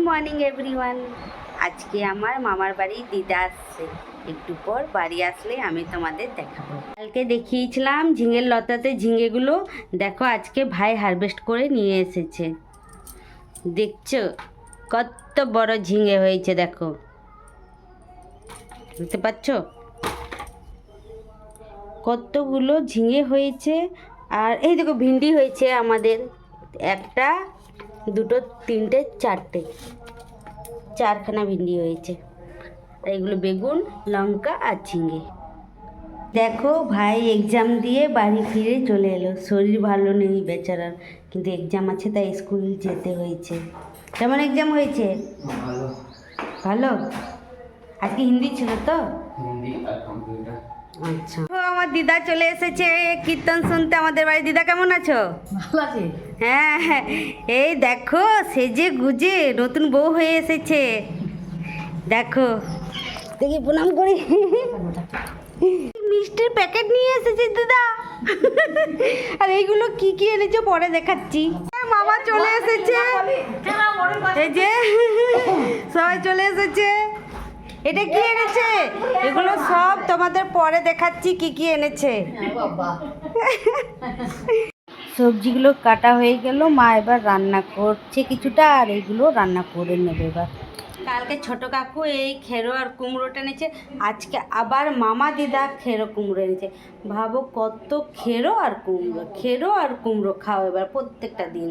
Morning everyone. আজকে আমার মামার বাড়ি দিদা আসছে, একটু পর বাড়ি আসলে আমি তোমাদের দেখাবো। কালকে দেখিয়েছিলাম ঝিঙের লতাতে ঝিঙেগুলো, দেখো আজকে ভাই হারভেস্ট করে নিয়ে এসেছে। দেখছো কত বড় ঝিঙে হয়েছে, দেখো দেখতে পাচ্ছ কতগুলো ঝিঙে হয়েছে। আর এই দেখো ভিন্ডি হয়েছে আমাদের, একটা দুটো তিনটে চারখানা ভিন্ডি হয়েছে। আর এগুলো বেগুন, লঙ্কা আর ঝিঙে। দেখো ভাই এক্সাম দিয়ে বাড়ি ফিরে চলে এলো। শরীর ভালো নেই বেচারার, কিন্তু এক্সাম আছে তাই স্কুল যেতে হয়েছে। কেমন এক্সাম হয়েছে? ভালো ভালো। আজকে হিন্দি ছিল তো? হিন্দি আর কম্পিউটার। আচ্ছা, আমার দিদা চলে এসেছে কীর্তন শুনতে আমাদের বাড়ি। দিদা কেমন আছো? ভালো আছে। হ্যাঁ হ্যাঁ, এই দেখো সেজে গুজে নতুন বউ হয়ে এসেছে। দেখো দেখি প্রণাম করি। মিষ্টির প্যাকেট নিয়ে এসেছে দিদা। আর এইগুলো কি কি এনেছো পরে দেখাচ্ছি। মামা চলে এসেছে, এই যে সবাই চলে এসেছে। এটা কি এনেছে? এগুলো সব তোমাদের পরে দেখাচ্ছি কি কি এনেছে। সবজিগুলো কাটা হয়ে গেল, মা এবার রান্না করছে কিছুটা, আর এইগুলো রান্না করে নেবে এবার। কালকে ছোট কাকু এই খেরো আর কুমড়োটা এনেছে, আজকে আবার মামা দিদা খেরো কুমড়ো এনেছে। ভাবো কত খেরো আর কুমড়ো খাও এবার প্রত্যেকটা দিন।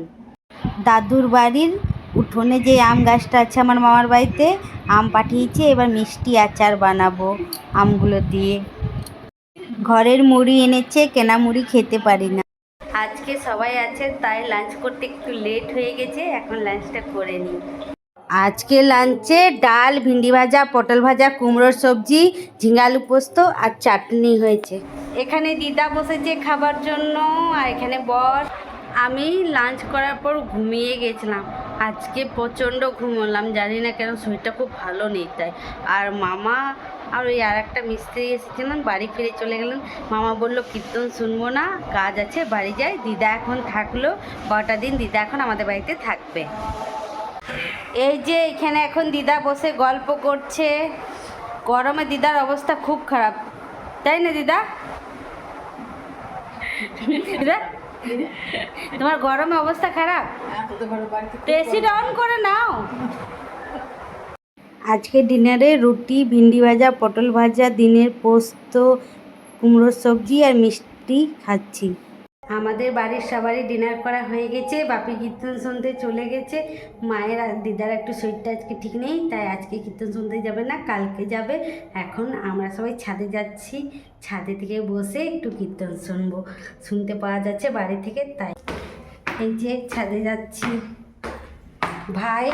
দাদুর বাড়ির উঠোনে যে আম গাছটা আছে আমার মামার বাড়িতে, আম পাঠিয়েছে, এবার মিষ্টি আচার বানাবো আমগুলো দিয়ে। ঘরের মুড়ি এনেছে, কেনা মুড়ি খেতে পারি না। আজকে সবাই আছে তাই লাঞ্চ করতে একটু লেট হয়ে গেছে, এখন লাঞ্চটা করে নিই। আজকে লাঞ্চে ডাল, ভিন্ডি ভাজা, পটল ভাজা, কুমড়োর সবজি, ঝিঙে আলু পোস্ত আর চাটনি হয়েছে। এখানে দিদা বসেছে খাবার জন্য, আর এখানে বর। আমি লাঞ্চ করার পর ঘুমিয়ে গেছিলাম, আজকে প্রচণ্ড ঘুমোলাম, জানি না কেন শরীরটা খুব ভালো নেই তাই। আর মামা আর ওই আর একটা মিস্ত্রি এসেছিলাম, বাড়ি ফিরে চলে গেলেন। মামা বললো কীর্তন শুনবো না, কাজ আছে, বাড়ি যাই। দিদা এখন থাকলো কটা দিন, দিদা এখন আমাদের বাড়িতে থাকবে। এই যে এখানে এখন দিদা বসে গল্প করছে। গরমে দিদার অবস্থা খুব খারাপ, তাই না দিদা? দিদা তোমার গরমে অবস্থা খারাপ, এসিটা অন করে নাও। আজকে ডিনারে রুটি, ভিন্ডি ভাজা, পটল ভাজা, দিনের পোস্ত, কুমড়োর সবজি আর মিষ্টি খাচ্ছি। আমাদের বাড়ির সবারই ডিনার করা হয়ে গেছে, বাপি কীর্তন শুনতে চলে গেছে। মায়ের আর দিদার একটু শরীরটা আজকে ঠিক নেই, তাই আজকে কীর্তন শুনতে যাবে না, কালকে যাবে। এখন আমরা সবাই ছাদে যাচ্ছি, ছাদে থেকে বসে একটু কীর্তন শুনতে পাওয়া যাচ্ছে বাড়ি থেকে, তাই এই যে ছাদে যাচ্ছি। ভাই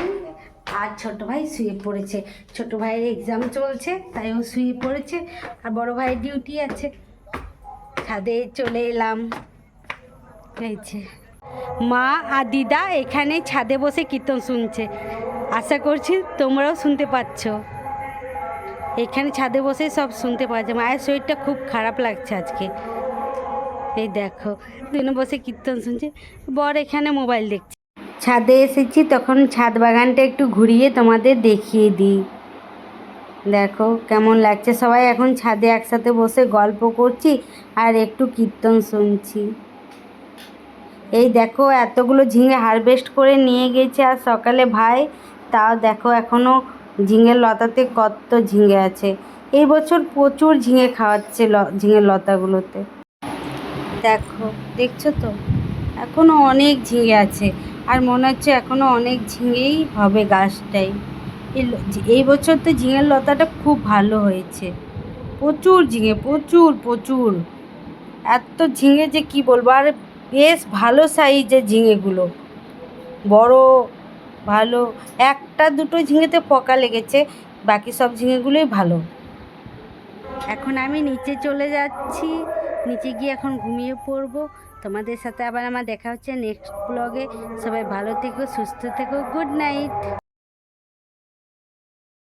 আর ছোট ভাই শুয়ে পড়েছে, ছোট ভাইয়ের এক্সাম চলছে তাই ও শুয়ে পড়েছে, আর বড় ভাইয়ের ডিউটি আছে। ছাদে চলে এলাম, হয়েছে। মা আর দিদা এখানে ছাদে বসে কীর্তন শুনছে, আশা করছি তোমরাও শুনতে পাচ্ছ। এখানে ছাদে বসে সব শুনতে পাচ্ছে। মায়ের শরীরটা খুব খারাপ লাগছে আজকে, এই দেখো দুজনে বসে কীর্তন শুনছে, বর এখানে মোবাইল দেখছে। ছাদে এসেছি, তখন ছাদ বাগানটা একটু ঘুরিয়ে তোমাদের দেখিয়ে দিই। দেখো কেমন লাগছে, সবাই এখন ছাদে একসাথে বসে গল্প করছি আর একটু কীর্তন শুনছি। এই দেখো এতগুলো ঝিঙে হারভেস্ট করে নিয়ে গেছে আর সকালে ভাই, তাও দেখো এখনও ঝিঙের লতাতে কত ঝিঙে আছে। এই বছর প্রচুর ঝিঙে খাওয়াচ্ছে ঝিঙের লতাগুলোতে। দেখো দেখছো তো এখনও অনেক ঝিঙে আছে, আর মনে হচ্ছে এখনও অনেক ঝিঙেই হবে গাছটাই। এই বছর তো ঝিঙের লতাটা খুব ভালো হয়েছে, প্রচুর ঝিঙে, প্রচুর প্রচুর, এত ঝিঙে যে কি বলবো। আর বেশ ভালো সাইজের ঝিঙেগুলো, বড় ভালো। একটা দুটো ঝিঙেতে পোকা লেগেছে, বাকি সব ঝিঙেগুলোই ভালো। এখন আমি নিচে চলে যাচ্ছি, নিচে গিয়ে এখন ঘুমিয়ে পড়বো। তোমাদের সাথে আবার আমার দেখা হচ্ছে নেক্সট ব্লগে। সবাই ভালো থেকো, সুস্থ থেকো, গুড নাইট।